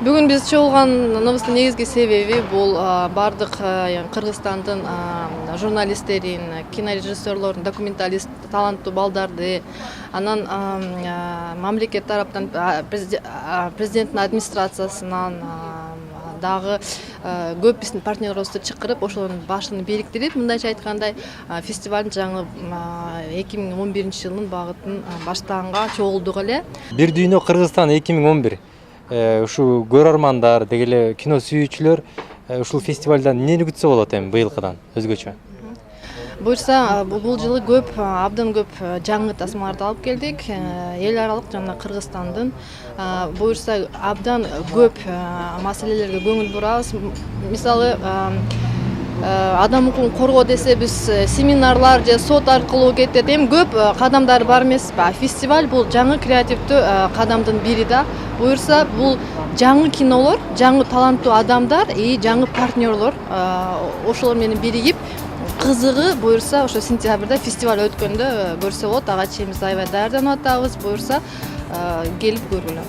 Бүгүн биз чогулганыбыздын негизги себеби бул бардык Кыргызстандын журналисттерин, кинорежиссерлорун, документалист, таланттуу балдарды, анан мамлекет тараптан президенттин администрациясынан дагы көп биздин партнерибизди чакырып, ошолордун башын бириктирип, мындайча айтканда, фестивалдын жаңы 2011-жылдын багытын баштаганга чогулдук эле. Бир дүйнө Кыргызстан 2011. Ушул көрөрмандар, деги эле кино сүйүүчүлөр ушул фестивалдан эмнени күтсө болот эми быйылкыдан өзгөчө? Буюрса, бул жылы абдан көп жаңы тасмаларды алып келдик. Эл аралык жана Кыргызстандын буюрса абдан көп маселелерге көңүл бурабыз. Мисалы, адам укугун коргоо десе биз семинарлар же сот аркылуу кетет. Эми көп кадамдар бар эмеспи? Фестиваль бул жаңы креативдүү кадамдын бири да. Буюрса, бул жаңы кинолор, жаңы таланттуу адамдар и жаңы партнерлор ошолор менен биригип, кызыгы буюрса ошо сентябрда фестиваль өткөндө көрсө болот. Ага чейин биз аябай даярданып атабыз. Буюрса келип көргүлө.